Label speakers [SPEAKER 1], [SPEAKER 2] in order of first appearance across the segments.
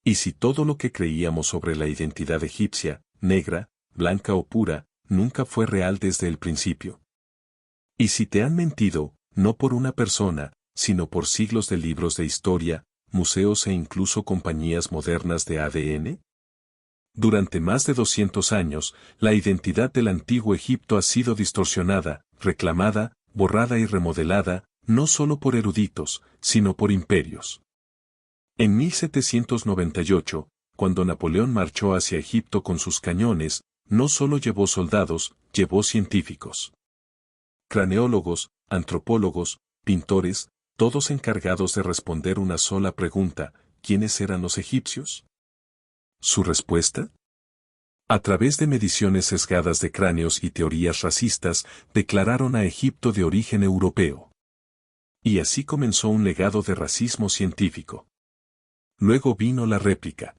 [SPEAKER 1] ¿Y si todo lo que creíamos sobre la identidad egipcia, negra, blanca o pura, nunca fue real desde el principio? ¿Y si te han mentido, no por una persona, sino por siglos de libros de historia, museos e incluso compañías modernas de ADN? Durante más de 200 años, la identidad del antiguo Egipto ha sido distorsionada, reclamada, borrada y remodelada, no solo por eruditos, sino por imperios. En 1798, cuando Napoleón marchó hacia Egipto con sus cañones, no solo llevó soldados, llevó científicos. Craneólogos, antropólogos, pintores, todos encargados de responder una sola pregunta: ¿quiénes eran los egipcios? ¿Su respuesta? A través de mediciones sesgadas de cráneos y teorías racistas, declararon a Egipto de origen europeo. Y así comenzó un legado de racismo científico. Luego vino la réplica.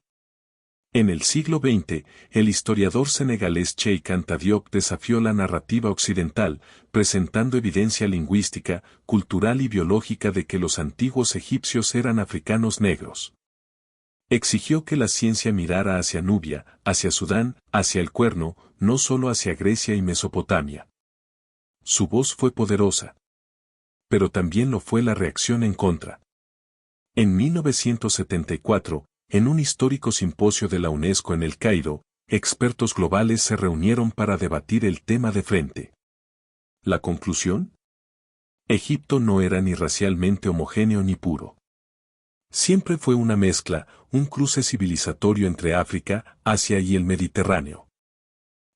[SPEAKER 1] En el siglo XX, el historiador senegalés Cheikh Anta Diop desafió la narrativa occidental, presentando evidencia lingüística, cultural y biológica de que los antiguos egipcios eran africanos negros. Exigió que la ciencia mirara hacia Nubia, hacia Sudán, hacia el Cuerno, no solo hacia Grecia y Mesopotamia. Su voz fue poderosa. Pero también lo fue la reacción en contra. En 1974, en un histórico simposio de la UNESCO en El Cairo, expertos globales se reunieron para debatir el tema de frente. ¿La conclusión? Egipto no era ni racialmente homogéneo ni puro. Siempre fue una mezcla, un cruce civilizatorio entre África, Asia y el Mediterráneo.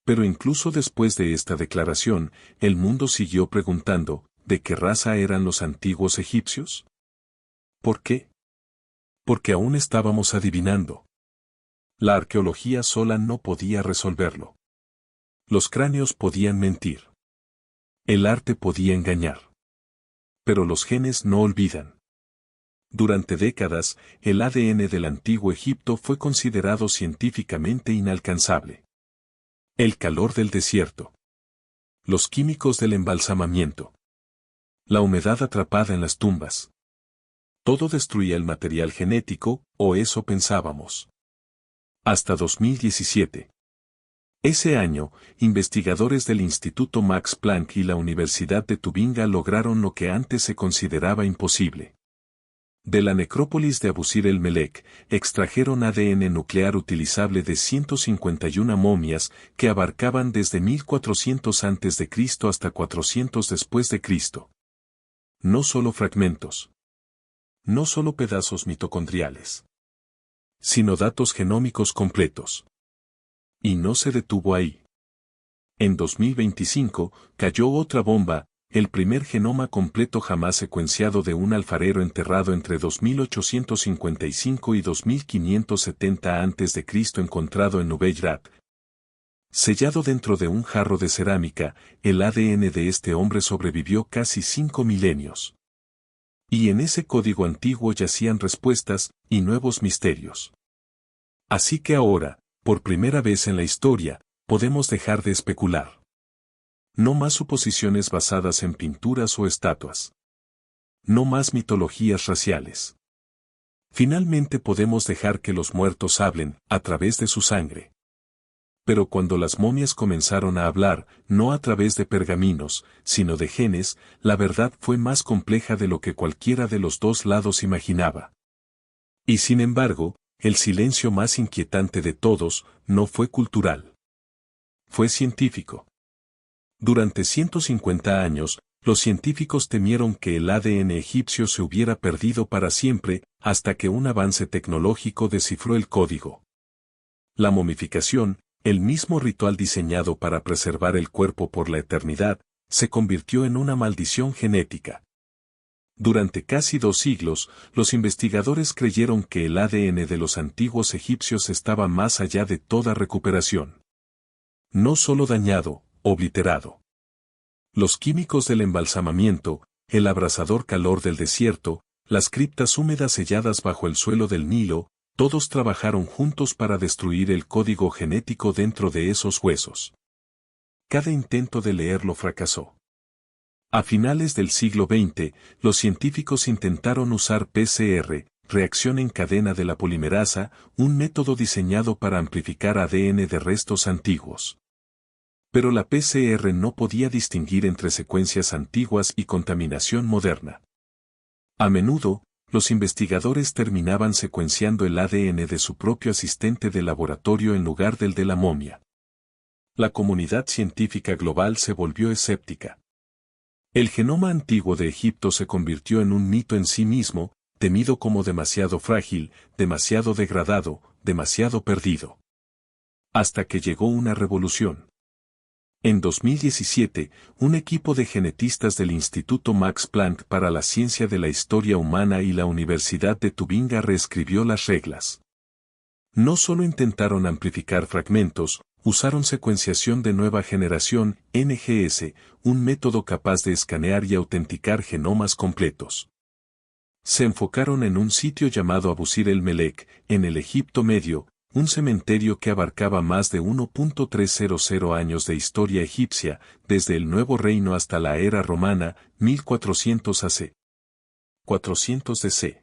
[SPEAKER 1] Pero incluso después de esta declaración, el mundo siguió preguntando, ¿de qué raza eran los antiguos egipcios? ¿Por qué? Porque aún estábamos adivinando. La arqueología sola no podía resolverlo. Los cráneos podían mentir. El arte podía engañar. Pero los genes no olvidan. Durante décadas, el ADN del antiguo Egipto fue considerado científicamente inalcanzable. El calor del desierto. Los químicos del embalsamamiento. La humedad atrapada en las tumbas. Todo destruía el material genético, o eso pensábamos. Hasta 2017. Ese año, investigadores del Instituto Max Planck y la Universidad de Tubinga lograron lo que antes se consideraba imposible. De la necrópolis de Abusir el Melek, extrajeron ADN nuclear utilizable de 151 momias que abarcaban desde 1400 a.C. hasta 400 después de Cristo. No solo fragmentos. No solo pedazos mitocondriales. Sino datos genómicos completos. Y no se detuvo ahí. En 2025, cayó otra bomba, el primer genoma completo jamás secuenciado de un alfarero enterrado entre 2855 y 2570 a.C. encontrado en Nubeyrat. Sellado dentro de un jarro de cerámica, el ADN de este hombre sobrevivió casi 5 milenios. Y en ese código antiguo yacían respuestas y nuevos misterios. Así que ahora, por primera vez en la historia, podemos dejar de especular. No más suposiciones basadas en pinturas o estatuas. No más mitologías raciales. Finalmente podemos dejar que los muertos hablen, a través de su sangre. Pero cuando las momias comenzaron a hablar, no a través de pergaminos, sino de genes, la verdad fue más compleja de lo que cualquiera de los dos lados imaginaba. Y sin embargo, el silencio más inquietante de todos, no fue cultural. Fue científico. Durante 150 años, los científicos temieron que el ADN egipcio se hubiera perdido para siempre, hasta que un avance tecnológico descifró el código. La momificación, el mismo ritual diseñado para preservar el cuerpo por la eternidad, se convirtió en una maldición genética. Durante casi 2 siglos, los investigadores creyeron que el ADN de los antiguos egipcios estaba más allá de toda recuperación. No solo dañado, obliterado. Los químicos del embalsamamiento, el abrasador calor del desierto, las criptas húmedas selladas bajo el suelo del Nilo, todos trabajaron juntos para destruir el código genético dentro de esos huesos. Cada intento de leerlo fracasó. A finales del siglo XX, los científicos intentaron usar PCR, reacción en cadena de la polimerasa, un método diseñado para amplificar ADN de restos antiguos. Pero la PCR no podía distinguir entre secuencias antiguas y contaminación moderna. A menudo, los investigadores terminaban secuenciando el ADN de su propio asistente de laboratorio en lugar del de la momia. La comunidad científica global se volvió escéptica. El genoma antiguo de Egipto se convirtió en un mito en sí mismo, temido como demasiado frágil, demasiado degradado, demasiado perdido. Hasta que llegó una revolución. En 2017, un equipo de genetistas del Instituto Max Planck para la Ciencia de la Historia Humana y la Universidad de Tubinga reescribió las reglas. No solo intentaron amplificar fragmentos, usaron secuenciación de nueva generación, NGS, un método capaz de escanear y autenticar genomas completos. Se enfocaron en un sitio llamado Abusir el Melek, en el Egipto Medio, un cementerio que abarcaba más de 1.300 años de historia egipcia, desde el Nuevo Reino hasta la era romana, 1400 AC. 400 DC.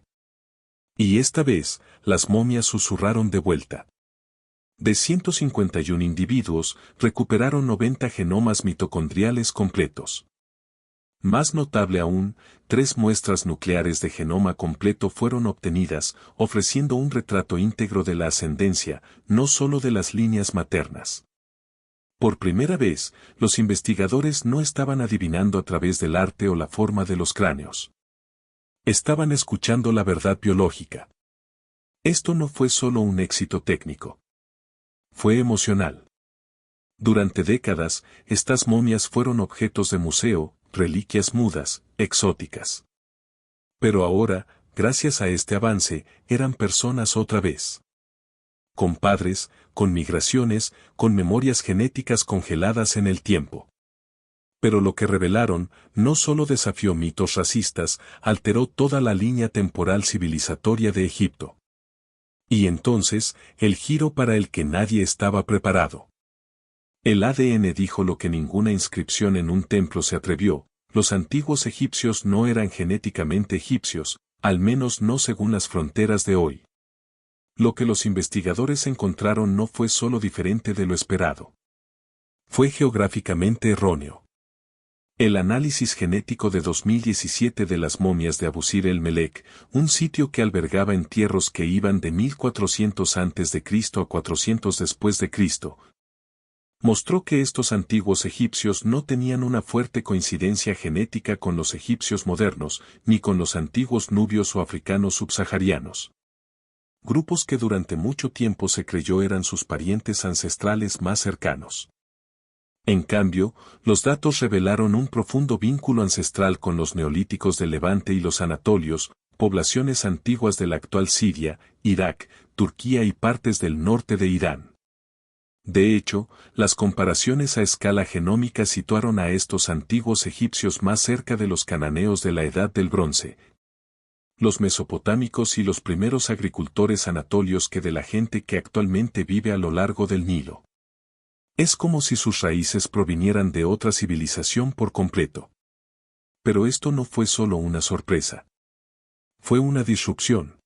[SPEAKER 1] Y esta vez, las momias susurraron de vuelta. De 151 individuos, recuperaron 90 genomas mitocondriales completos. Más notable aún, 3 muestras nucleares de genoma completo fueron obtenidas, ofreciendo un retrato íntegro de la ascendencia, no solo de las líneas maternas. Por primera vez, los investigadores no estaban adivinando a través del arte o la forma de los cráneos. Estaban escuchando la verdad biológica. Esto no fue solo un éxito técnico. Fue emocional. Durante décadas, estas momias fueron objetos de museo, reliquias mudas, exóticas. Pero ahora, gracias a este avance, eran personas otra vez. Con padres, con migraciones, con memorias genéticas congeladas en el tiempo. Pero lo que revelaron, no solo desafió mitos racistas, alteró toda la línea temporal civilizatoria de Egipto. Y entonces, el giro para el que nadie estaba preparado. El ADN dijo lo que ninguna inscripción en un templo se atrevió: los antiguos egipcios no eran genéticamente egipcios, al menos no según las fronteras de hoy. Lo que los investigadores encontraron no fue solo diferente de lo esperado. Fue geográficamente erróneo. El análisis genético de 2017 de las momias de Abusir el Melek, un sitio que albergaba entierros que iban de 1400 a.C. a 400 después de Cristo, mostró que estos antiguos egipcios no tenían una fuerte coincidencia genética con los egipcios modernos, ni con los antiguos nubios o africanos subsaharianos. Grupos que durante mucho tiempo se creyó eran sus parientes ancestrales más cercanos. En cambio, los datos revelaron un profundo vínculo ancestral con los neolíticos del Levante y los anatolios, poblaciones antiguas de la actual Siria, Irak, Turquía y partes del norte de Irán. De hecho, las comparaciones a escala genómica situaron a estos antiguos egipcios más cerca de los cananeos de la Edad del Bronce, los mesopotámicos y los primeros agricultores anatolios que de la gente que actualmente vive a lo largo del Nilo. Es como si sus raíces provinieran de otra civilización por completo. Pero esto no fue solo una sorpresa. Fue una disrupción.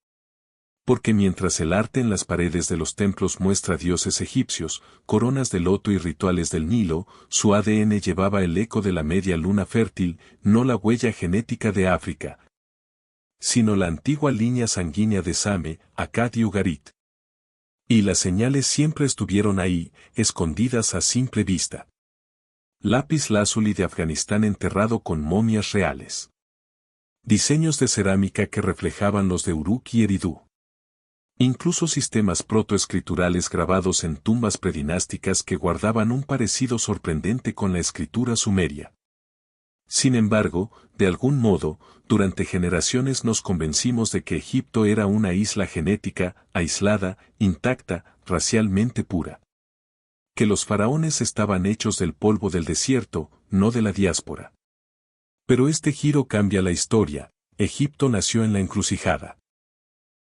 [SPEAKER 1] Porque mientras el arte en las paredes de los templos muestra dioses egipcios, coronas de loto y rituales del Nilo, su ADN llevaba el eco de la media luna fértil, no la huella genética de África, sino la antigua línea sanguínea de Same, Akkad y Ugarit. Y las señales siempre estuvieron ahí, escondidas a simple vista. Lápiz lazuli de Afganistán enterrado con momias reales. Diseños de cerámica que reflejaban los de Uruk y Eridu. Incluso sistemas protoescriturales grabados en tumbas predinásticas que guardaban un parecido sorprendente con la escritura sumeria. Sin embargo, de algún modo, durante generaciones nos convencimos de que Egipto era una isla genética, aislada, intacta, racialmente pura. Que los faraones estaban hechos del polvo del desierto, no de la diáspora. Pero este giro cambia la historia. Egipto nació en la encrucijada.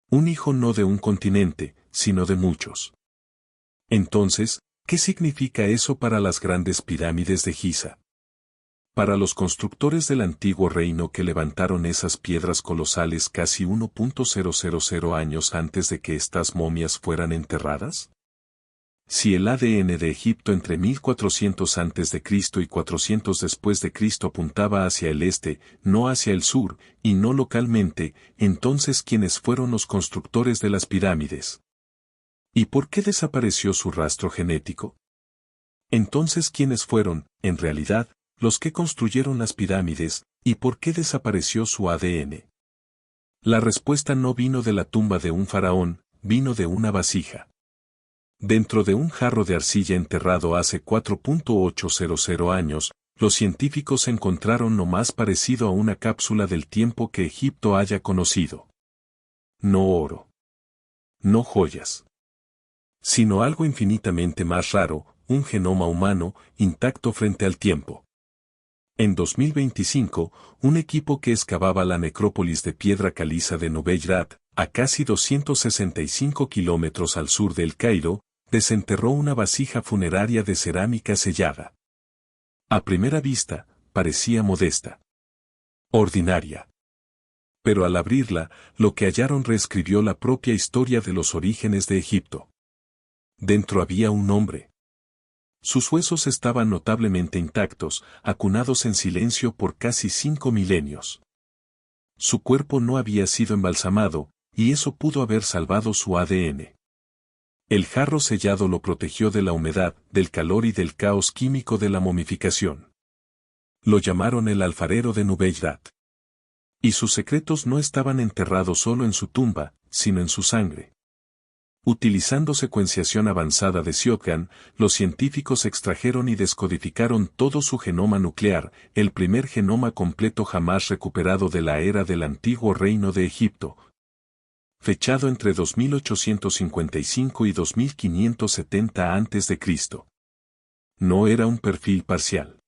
[SPEAKER 1] Un hijo no de un continente, sino de muchos. Entonces, ¿qué significa eso para las grandes pirámides de Giza? Para los constructores del antiguo reino que levantaron esas piedras colosales casi 1.000 años antes de que estas momias fueran enterradas. Si el ADN de Egipto entre 1400 a.C. y 400 después de Cristo apuntaba hacia el este, no hacia el sur, y no localmente, entonces ¿quiénes fueron los constructores de las pirámides? ¿Y por qué desapareció su rastro genético? Entonces ¿quiénes fueron, en realidad, los que construyeron las pirámides, y por qué desapareció su ADN? La respuesta no vino de la tumba de un faraón, vino de una vasija. Dentro de un jarro de arcilla enterrado hace 4.800 años, los científicos encontraron lo más parecido a una cápsula del tiempo que Egipto haya conocido. No oro. No joyas. Sino algo infinitamente más raro, un genoma humano, intacto frente al tiempo. En 2025, un equipo que excavaba la necrópolis de piedra caliza de Nubeyrat, a casi 265 kilómetros al sur del Cairo, desenterró una vasija funeraria de cerámica sellada. A primera vista, parecía modesta. Ordinaria. Pero al abrirla, lo que hallaron reescribió la propia historia de los orígenes de Egipto. Dentro había un hombre. Sus huesos estaban notablemente intactos, acunados en silencio por casi 5 milenios. Su cuerpo no había sido embalsamado, y eso pudo haber salvado su ADN. El jarro sellado lo protegió de la humedad, del calor y del caos químico de la momificación. Lo llamaron el alfarero de Nubeyrat. Y sus secretos no estaban enterrados solo en su tumba, sino en su sangre. Utilizando secuenciación avanzada de Siotgan, los científicos extrajeron y descodificaron todo su genoma nuclear, el primer genoma completo jamás recuperado de la era del antiguo reino de Egipto. Fechado entre 2855 y 2570 a.C. No era un perfil parcial.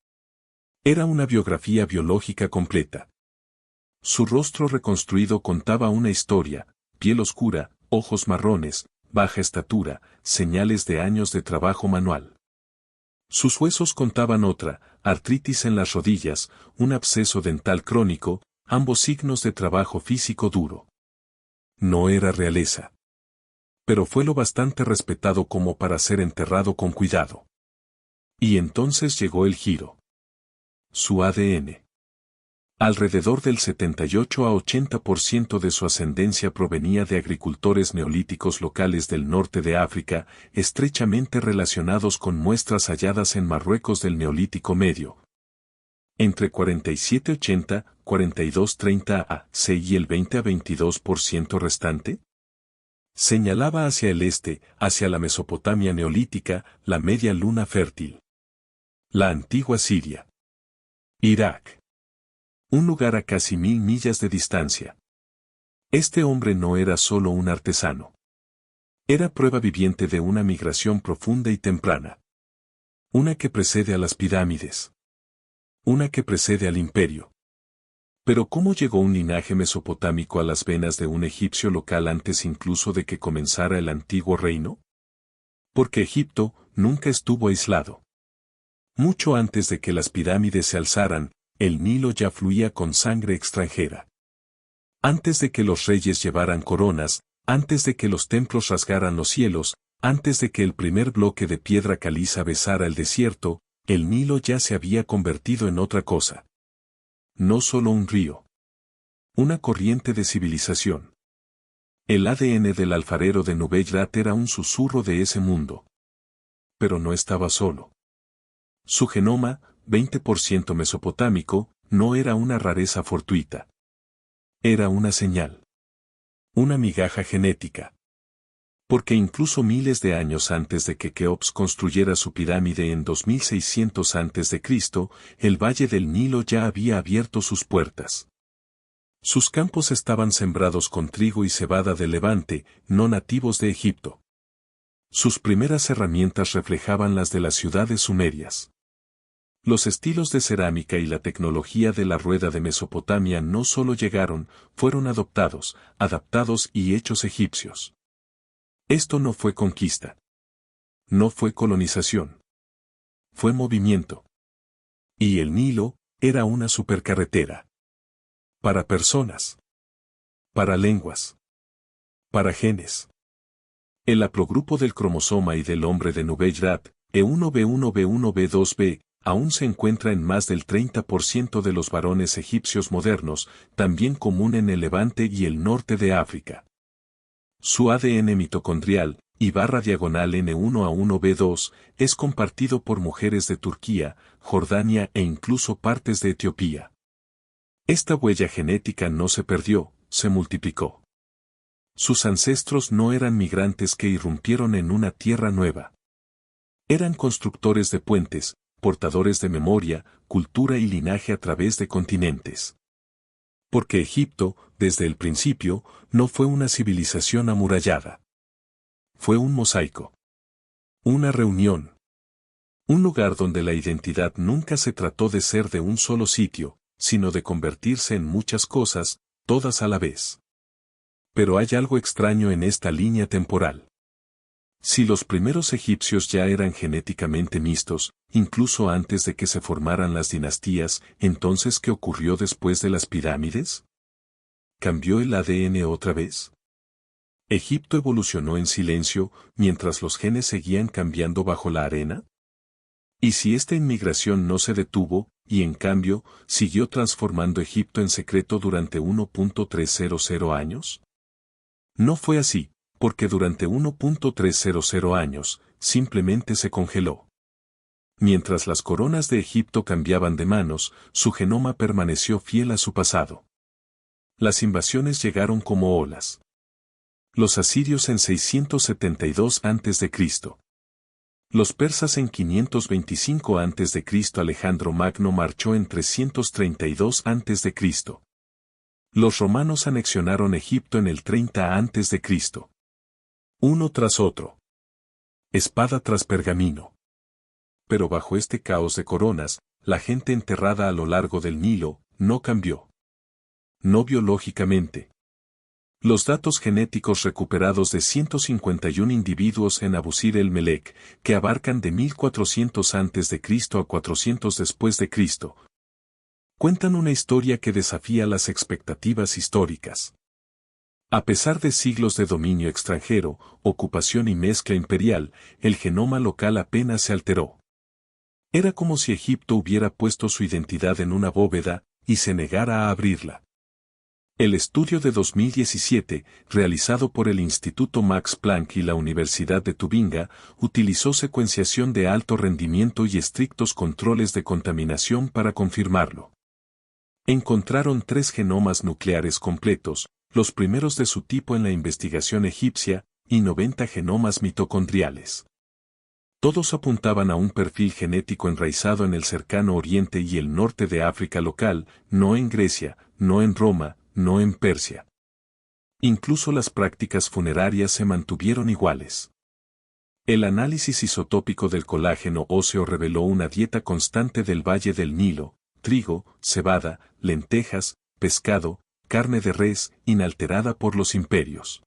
[SPEAKER 1] Era una biografía biológica completa. Su rostro reconstruido contaba una historia: piel oscura, ojos marrones, baja estatura, señales de años de trabajo manual. Sus huesos contaban otra: artritis en las rodillas, un absceso dental crónico, ambos signos de trabajo físico duro. No era realeza. Pero fue lo bastante respetado como para ser enterrado con cuidado. Y entonces llegó el giro. Su ADN. Alrededor del 78 a 80% de su ascendencia provenía de agricultores neolíticos locales del norte de África, estrechamente relacionados con muestras halladas en Marruecos del Neolítico Medio. Entre 47-80, 42-30 a.C. y el 20 a 22% restante señalaba hacia el este, hacia la Mesopotamia neolítica, la media luna fértil. La antigua Siria. Irak. Un lugar a casi 1000 millas de distancia. Este hombre no era solo un artesano. Era prueba viviente de una migración profunda y temprana. Una que precede a las pirámides. Una que precede al imperio. Pero ¿cómo llegó un linaje mesopotámico a las venas de un egipcio local antes incluso de que comenzara el antiguo reino? Porque Egipto nunca estuvo aislado. Mucho antes de que las pirámides se alzaran, el Nilo ya fluía con sangre extranjera. Antes de que los reyes llevaran coronas, antes de que los templos rasgaran los cielos, antes de que el primer bloque de piedra caliza besara el desierto, el Nilo ya se había convertido en otra cosa. No solo un río. Una corriente de civilización. El ADN del alfarero de Nubeyrat era un susurro de ese mundo. Pero no estaba solo. Su genoma, 20% mesopotámico, no era una rareza fortuita. Era una señal. Una migaja genética. Porque incluso miles de años antes de que Keops construyera su pirámide en 2600 a.C., el valle del Nilo ya había abierto sus puertas. Sus campos estaban sembrados con trigo y cebada de Levante, no nativos de Egipto. Sus primeras herramientas reflejaban las de las ciudades sumerias. Los estilos de cerámica y la tecnología de la rueda de Mesopotamia no solo llegaron, fueron adoptados, adaptados y hechos egipcios. Esto no fue conquista. No fue colonización. Fue movimiento. Y el Nilo, era una supercarretera. Para personas. Para lenguas. Para genes. El haplogrupo del cromosoma Y del hombre de Nubeyrat, E1B1B1B2B, aún se encuentra en más del 30% de los varones egipcios modernos, también común en el Levante y el norte de África. Su ADN mitocondrial, Y/diagonal N1A1B2, es compartido por mujeres de Turquía, Jordania e incluso partes de Etiopía. Esta huella genética no se perdió, se multiplicó. Sus ancestros no eran migrantes que irrumpieron en una tierra nueva. Eran constructores de puentes, portadores de memoria, cultura y linaje a través de continentes. Porque Egipto, desde el principio, no fue una civilización amurallada. Fue un mosaico. Una reunión. Un lugar donde la identidad nunca se trató de ser de un solo sitio, sino de convertirse en muchas cosas, todas a la vez. Pero hay algo extraño en esta línea temporal. Si los primeros egipcios ya eran genéticamente mixtos, incluso antes de que se formaran las dinastías, entonces ¿qué ocurrió después de las pirámides? ¿Cambió el ADN otra vez? ¿Egipto evolucionó en silencio, mientras los genes seguían cambiando bajo la arena? ¿Y si esta inmigración no se detuvo, y en cambio, siguió transformando Egipto en secreto durante 1.300 años? No fue así, porque durante 1.300 años, simplemente se congeló. Mientras las coronas de Egipto cambiaban de manos, su genoma permaneció fiel a su pasado. Las invasiones llegaron como olas. Los asirios en 672 a.C. Los persas en 525 a.C. Alejandro Magno marchó en 332 a.C. Los romanos anexionaron Egipto en el 30 a.C. Uno tras otro. Espada tras pergamino. Pero bajo este caos de coronas, la gente enterrada a lo largo del Nilo, no cambió. No biológicamente. Los datos genéticos recuperados de 151 individuos en Abusir el Melek, que abarcan de 1400 a.C. a 400 después de Cristo, cuentan una historia que desafía las expectativas históricas. A pesar de siglos de dominio extranjero, ocupación y mezcla imperial, el genoma local apenas se alteró. Era como si Egipto hubiera puesto su identidad en una bóveda y se negara a abrirla. El estudio de 2017, realizado por el Instituto Max Planck y la Universidad de Tubinga, utilizó secuenciación de alto rendimiento y estrictos controles de contaminación para confirmarlo. Encontraron 3 genomas nucleares completos, los primeros de su tipo en la investigación egipcia, y 90 genomas mitocondriales. Todos apuntaban a un perfil genético enraizado en el cercano Oriente y el norte de África local, no en Grecia, no en Roma, no en Persia. Incluso las prácticas funerarias se mantuvieron iguales. El análisis isotópico del colágeno óseo reveló una dieta constante del Valle del Nilo: trigo, cebada, lentejas, pescado, carne de res, inalterada por los imperios.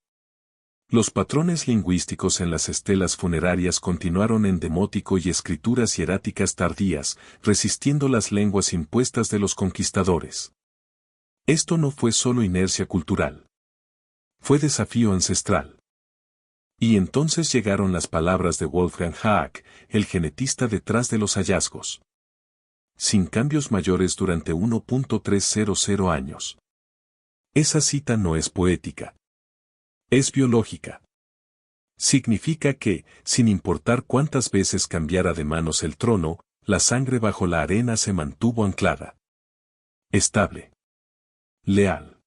[SPEAKER 1] Los patrones lingüísticos en las estelas funerarias continuaron en demótico y escrituras hieráticas tardías, resistiendo las lenguas impuestas de los conquistadores. Esto no fue solo inercia cultural. Fue desafío ancestral. Y entonces llegaron las palabras de Wolfgang Hack, el genetista detrás de los hallazgos. Sin cambios mayores durante 1.300 años. Esa cita no es poética. Es biológica. Significa que, sin importar cuántas veces cambiara de manos el trono, la sangre bajo la arena se mantuvo anclada. Estable. Leal.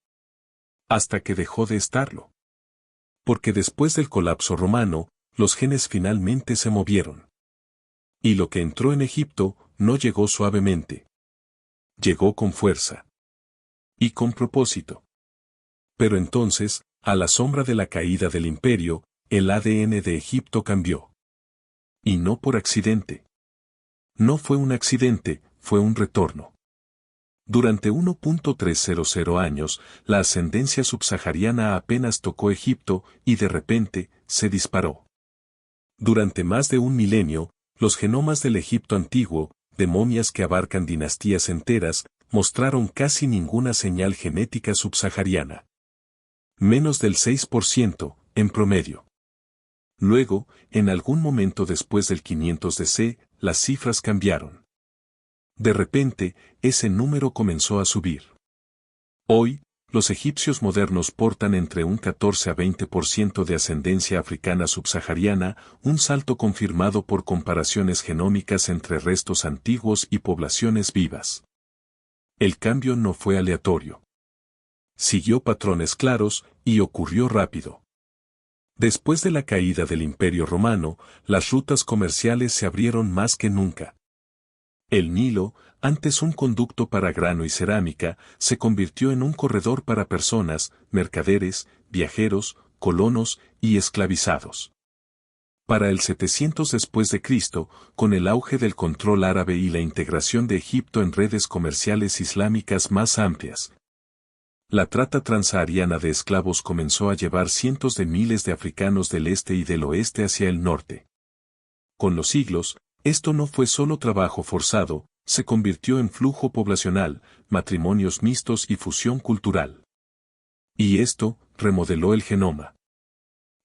[SPEAKER 1] Hasta que dejó de estarlo. Porque después del colapso romano, los genes finalmente se movieron. Y lo que entró en Egipto, no llegó suavemente. Llegó con fuerza. Y con propósito. Pero entonces, a la sombra de la caída del imperio, el ADN de Egipto cambió. Y no por accidente. No fue un accidente, fue un retorno. Durante 1.300 años, la ascendencia subsahariana apenas tocó Egipto y de repente, se disparó. Durante más de un milenio, los genomas del Egipto antiguo, de momias que abarcan dinastías enteras, mostraron casi ninguna señal genética subsahariana. Menos del 6%, en promedio. Luego, en algún momento después del 500 DC, las cifras cambiaron. De repente, ese número comenzó a subir. Hoy, los egipcios modernos portan entre un 14 a 20% de ascendencia africana subsahariana, un salto confirmado por comparaciones genómicas entre restos antiguos y poblaciones vivas. El cambio no fue aleatorio. Siguió patrones claros y ocurrió rápido. Después de la caída del Imperio Romano, las rutas comerciales se abrieron más que nunca. El Nilo, antes un conducto para grano y cerámica, se convirtió en un corredor para personas, mercaderes, viajeros, colonos y esclavizados. Para el 700 después de Cristo, con el auge del control árabe y la integración de Egipto en redes comerciales islámicas más amplias, la trata transsahariana de esclavos comenzó a llevar cientos de miles de africanos del este y del oeste hacia el norte. Con los siglos, esto no fue solo trabajo forzado, se convirtió en flujo poblacional, matrimonios mixtos y fusión cultural. Y esto remodeló el genoma.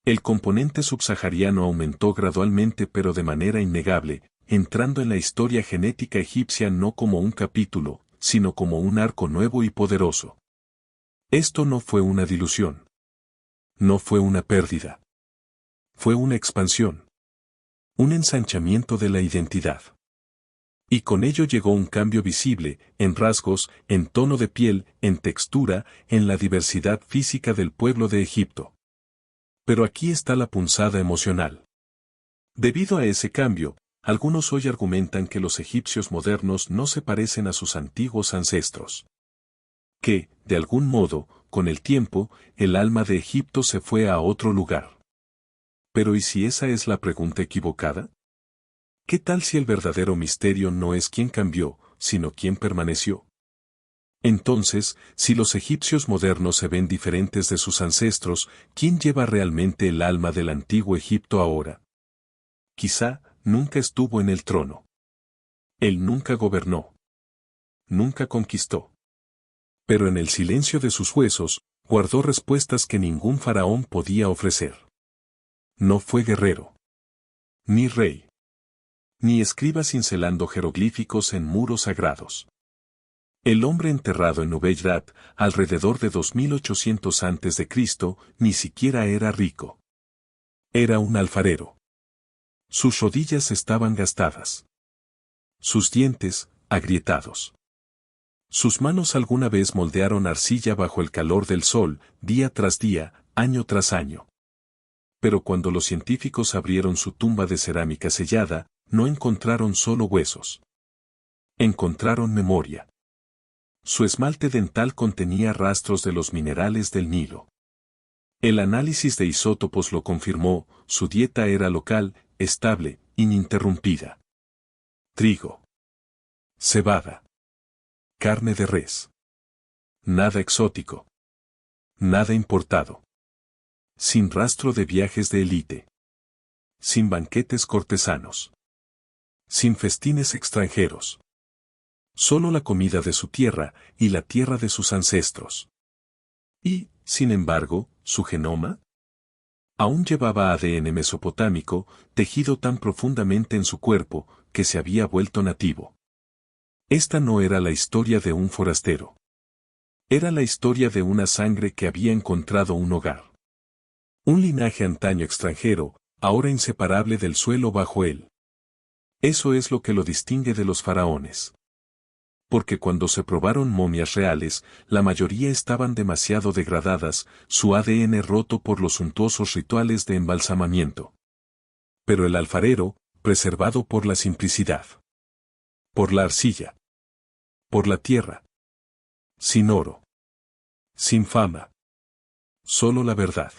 [SPEAKER 1] El componente subsahariano aumentó gradualmente pero de manera innegable, entrando en la historia genética egipcia no como un capítulo, sino como un arco nuevo y poderoso. Esto no fue una dilución. No fue una pérdida. Fue una expansión. Un ensanchamiento de la identidad. Y con ello llegó un cambio visible, en rasgos, en tono de piel, en textura, en la diversidad física del pueblo de Egipto. Pero aquí está la punzada emocional. Debido a ese cambio, algunos hoy argumentan que los egipcios modernos no se parecen a sus antiguos ancestros. Que, de algún modo, con el tiempo, el alma de Egipto se fue a otro lugar. Pero ¿y si esa es la pregunta equivocada? ¿Qué tal si el verdadero misterio no es quién cambió, sino quién permaneció? Entonces, si los egipcios modernos se ven diferentes de sus ancestros, ¿quién lleva realmente el alma del antiguo Egipto ahora? Quizá, nunca estuvo en el trono. Él nunca gobernó. Nunca conquistó. Pero en el silencio de sus huesos, guardó respuestas que ningún faraón podía ofrecer. No fue guerrero. Ni rey. Ni escriba cincelando jeroglíficos en muros sagrados. El hombre enterrado en Ubeyrad, alrededor de 2800 a.C., ni siquiera era rico. Era un alfarero. Sus rodillas estaban gastadas. Sus dientes, agrietados. Sus manos alguna vez moldearon arcilla bajo el calor del sol, día tras día, año tras año. Pero cuando los científicos abrieron su tumba de cerámica sellada, no encontraron solo huesos. Encontraron memoria. Su esmalte dental contenía rastros de los minerales del Nilo. El análisis de isótopos lo confirmó, su dieta era local, estable, ininterrumpida. Trigo. Cebada. Carne de res. Nada exótico. Nada importado. Sin rastro de viajes de élite. Sin banquetes cortesanos. Sin festines extranjeros. Solo la comida de su tierra y la tierra de sus ancestros. Y, sin embargo, su genoma aún llevaba ADN mesopotámico, tejido tan profundamente en su cuerpo, que se había vuelto nativo. Esta no era la historia de un forastero. Era la historia de una sangre que había encontrado un hogar. Un linaje antaño extranjero, ahora inseparable del suelo bajo él. Eso es lo que lo distingue de los faraones. Porque cuando se probaron momias reales, la mayoría estaban demasiado degradadas, su ADN roto por los suntuosos rituales de embalsamamiento. Pero el alfarero, preservado por la simplicidad. Por la arcilla. Por la tierra. Sin oro. Sin fama. Solo la verdad.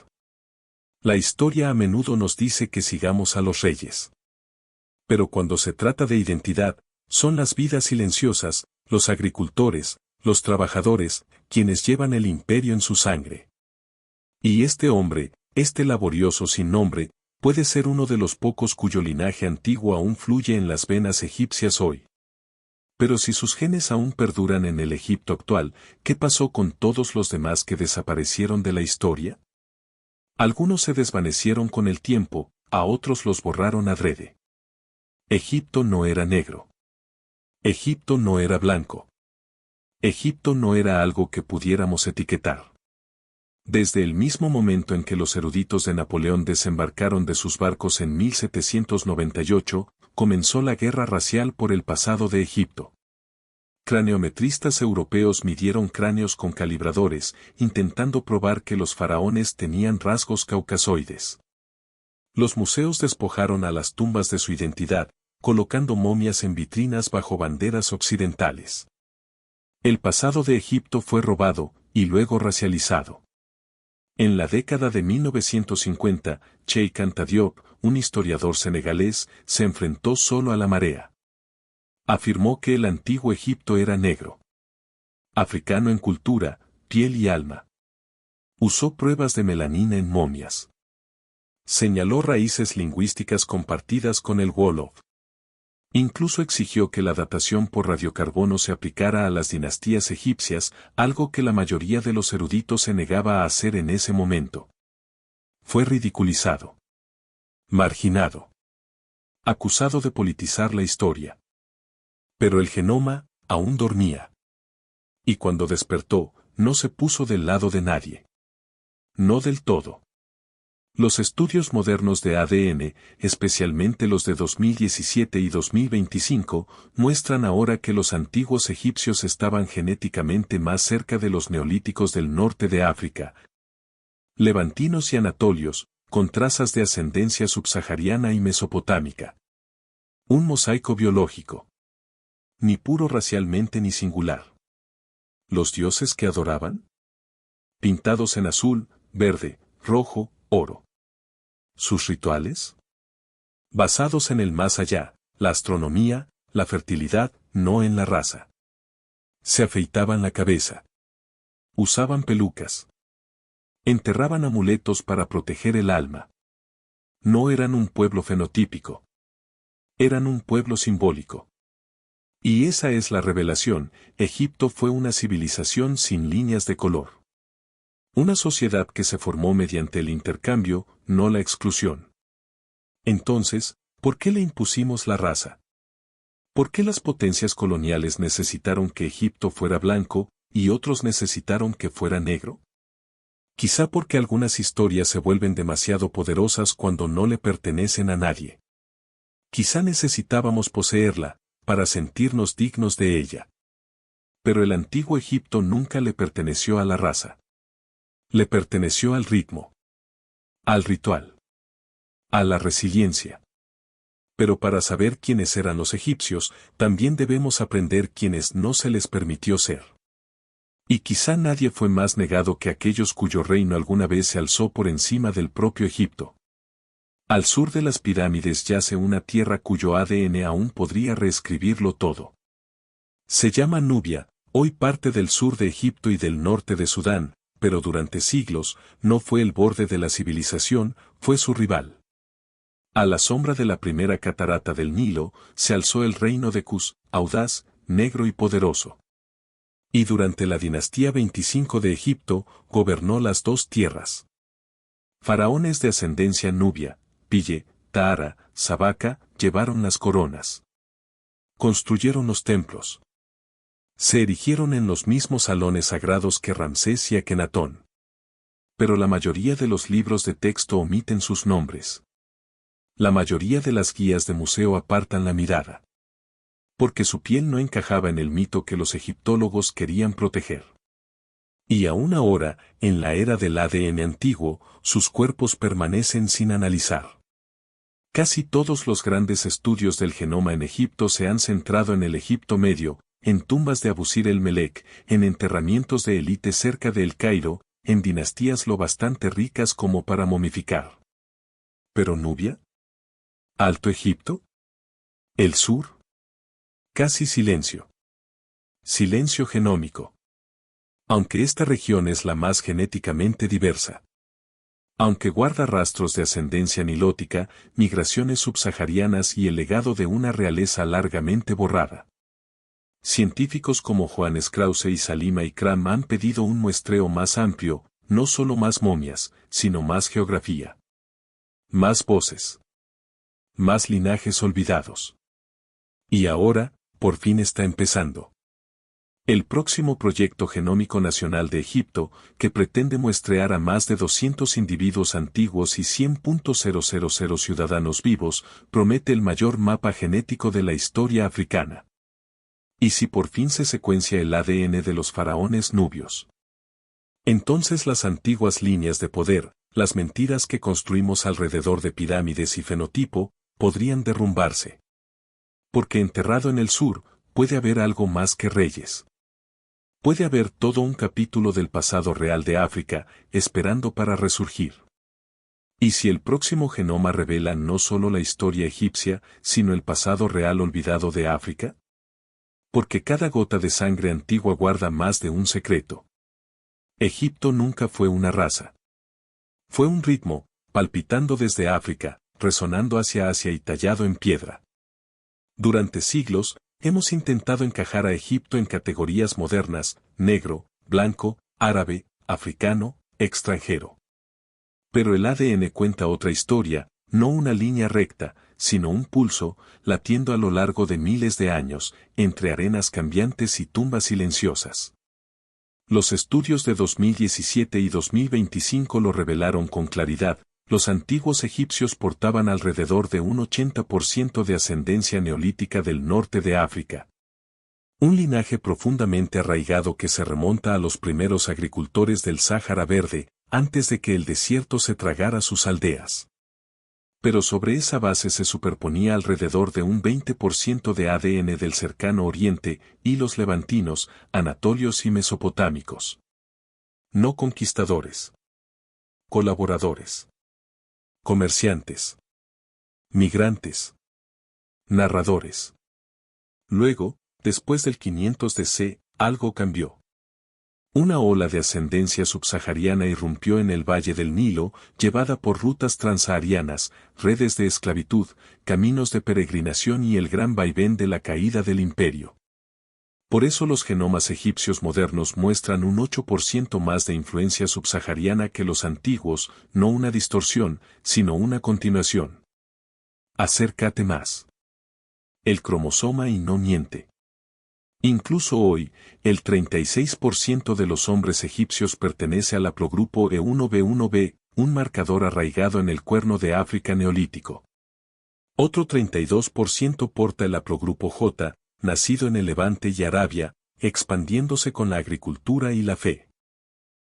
[SPEAKER 1] La historia a menudo nos dice que sigamos a los reyes. Pero cuando se trata de identidad, son las vidas silenciosas, los agricultores, los trabajadores, quienes llevan el imperio en su sangre. Y este hombre, este laborioso sin nombre, puede ser uno de los pocos cuyo linaje antiguo aún fluye en las venas egipcias hoy. Pero si sus genes aún perduran en el Egipto actual, ¿qué pasó con todos los demás que desaparecieron de la historia? Algunos se desvanecieron con el tiempo, a otros los borraron adrede. Egipto no era negro. Egipto no era blanco. Egipto no era algo que pudiéramos etiquetar. Desde el mismo momento en que los eruditos de Napoleón desembarcaron de sus barcos en 1798, comenzó la guerra racial por el pasado de Egipto. Craneometristas europeos midieron cráneos con calibradores, intentando probar que los faraones tenían rasgos caucasoides. Los museos despojaron a las tumbas de su identidad, colocando momias en vitrinas bajo banderas occidentales. El pasado de Egipto fue robado, y luego racializado. En la década de 1950, Cheikh Anta Diop, un historiador senegalés, se enfrentó solo a la marea. Afirmó que el antiguo Egipto era negro. Africano en cultura, piel y alma. Usó pruebas de melanina en momias. Señaló raíces lingüísticas compartidas con el Wolof. Incluso exigió que la datación por radiocarbono se aplicara a las dinastías egipcias, algo que la mayoría de los eruditos se negaba a hacer en ese momento. Fue ridiculizado. Marginado. Acusado de politizar la historia. Pero el genoma, aún dormía. Y cuando despertó, no se puso del lado de nadie. No del todo. Los estudios modernos de ADN, especialmente los de 2017 y 2025, muestran ahora que los antiguos egipcios estaban genéticamente más cerca de los neolíticos del norte de África, levantinos y anatolios, con trazas de ascendencia subsahariana y mesopotámica. Un mosaico biológico. Ni puro racialmente ni singular. ¿Los dioses que adoraban? Pintados en azul, verde, rojo, oro. ¿Sus rituales? Basados en el más allá, la astronomía, la fertilidad, no en la raza. Se afeitaban la cabeza. Usaban pelucas. Enterraban amuletos para proteger el alma. No eran un pueblo fenotípico. Eran un pueblo simbólico. Y esa es la revelación: Egipto fue una civilización sin líneas de color. Una sociedad que se formó mediante el intercambio, no la exclusión. Entonces, ¿por qué le impusimos la raza? ¿Por qué las potencias coloniales necesitaron que Egipto fuera blanco, y otros necesitaron que fuera negro? Quizá porque algunas historias se vuelven demasiado poderosas cuando no le pertenecen a nadie. Quizá necesitábamos poseerla, para sentirnos dignos de ella. Pero el antiguo Egipto nunca le perteneció a la raza. Le perteneció al ritmo. Al ritual. A la resiliencia. Pero para saber quiénes eran los egipcios, también debemos aprender quiénes no se les permitió ser. Y quizá nadie fue más negado que aquellos cuyo reino alguna vez se alzó por encima del propio Egipto. Al sur de las pirámides yace una tierra cuyo ADN aún podría reescribirlo todo. Se llama Nubia, hoy parte del sur de Egipto y del norte de Sudán, pero durante siglos no fue el borde de la civilización, fue su rival. A la sombra de la primera catarata del Nilo, se alzó el reino de Cus, audaz, negro y poderoso. Y durante la dinastía 25 de Egipto, gobernó las dos tierras. Faraones de ascendencia nubia, Pille, Taara, Sabaka, llevaron las coronas. Construyeron los templos. Se erigieron en los mismos salones sagrados que Ramsés y Akenatón. Pero la mayoría de los libros de texto omiten sus nombres. La mayoría de las guías de museo apartan la mirada. Porque su piel no encajaba en el mito que los egiptólogos querían proteger. Y aún ahora, en la era del ADN antiguo, sus cuerpos permanecen sin analizar. Casi todos los grandes estudios del genoma en Egipto se han centrado en el Egipto medio, en tumbas de Abusir el-Melek, en enterramientos de élite cerca de El Cairo, en dinastías lo bastante ricas como para momificar. ¿Pero Nubia? ¿Alto Egipto? ¿El sur? Casi silencio. Silencio genómico. Aunque esta región es la más genéticamente diversa. Aunque guarda rastros de ascendencia nilótica, migraciones subsaharianas y el legado de una realeza largamente borrada. Científicos como Johannes Krause y Salima Ikram han pedido un muestreo más amplio, no solo más momias, sino más geografía. Más voces. Más linajes olvidados. Y ahora, por fin está empezando. El próximo proyecto genómico nacional de Egipto, que pretende muestrear a más de 200 individuos antiguos y 100.000 ciudadanos vivos, promete el mayor mapa genético de la historia africana. ¿Y si por fin se secuencia el ADN de los faraones nubios? Entonces las antiguas líneas de poder, las mentiras que construimos alrededor de pirámides y fenotipo, podrían derrumbarse. Porque enterrado en el sur, puede haber algo más que reyes. Puede haber todo un capítulo del pasado real de África, esperando para resurgir. ¿Y si el próximo genoma revela no solo la historia egipcia, sino el pasado real olvidado de África? Porque cada gota de sangre antigua guarda más de un secreto. Egipto nunca fue una raza. Fue un ritmo, palpitando desde África, resonando hacia Asia y tallado en piedra. Durante siglos, hemos intentado encajar a Egipto en categorías modernas, negro, blanco, árabe, africano, extranjero. Pero el ADN cuenta otra historia, no una línea recta, sino un pulso, latiendo a lo largo de miles de años, entre arenas cambiantes y tumbas silenciosas. Los estudios de 2017 y 2025 lo revelaron con claridad. Los antiguos egipcios portaban alrededor de un 80% de ascendencia neolítica del norte de África. Un linaje profundamente arraigado que se remonta a los primeros agricultores del Sáhara Verde, antes de que el desierto se tragara sus aldeas. Pero sobre esa base se superponía alrededor de un 20% de ADN del cercano oriente, y los levantinos, anatolios y mesopotámicos. No conquistadores. Colaboradores. Comerciantes. Migrantes. Narradores. Luego, después del 500 DC, algo cambió. Una ola de ascendencia subsahariana irrumpió en el valle del Nilo, llevada por rutas transsaharianas, redes de esclavitud, caminos de peregrinación y el gran vaivén de la caída del imperio. Por eso los genomas egipcios modernos muestran un 8% más de influencia subsahariana que los antiguos, no una distorsión, sino una continuación. Acércate más. El cromosoma y no miente. Incluso hoy, el 36% de los hombres egipcios pertenece al haplogrupo E1b1b, un marcador arraigado en el Cuerno de África neolítico. Otro 32% porta el haplogrupo J, nacido en el Levante y Arabia, expandiéndose con la agricultura y la fe.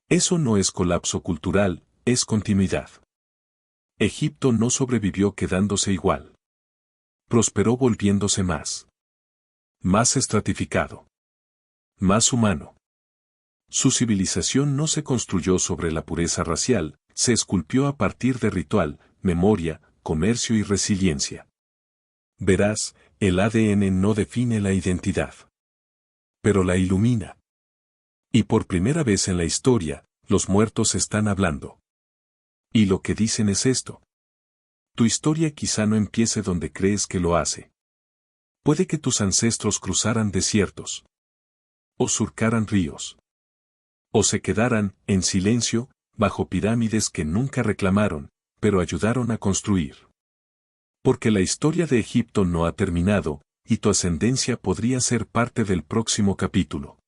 [SPEAKER 1] Eso no es colapso cultural, es continuidad. Egipto no sobrevivió quedándose igual. Prosperó volviéndose más estratificado. Más humano. Su civilización no se construyó sobre la pureza racial, se esculpió a partir de ritual, memoria, comercio y resiliencia. Verás, el ADN no define la identidad, pero la ilumina. Y por primera vez en la historia, los muertos están hablando. Y lo que dicen es esto. Tu historia quizá no empiece donde crees que lo hace. Puede que tus ancestros cruzaran desiertos. O surcaran ríos. O se quedaran, en silencio, bajo pirámides que nunca reclamaron, pero ayudaron a construir. Porque la historia de Egipto no ha terminado, y tu ascendencia podría ser parte del próximo capítulo.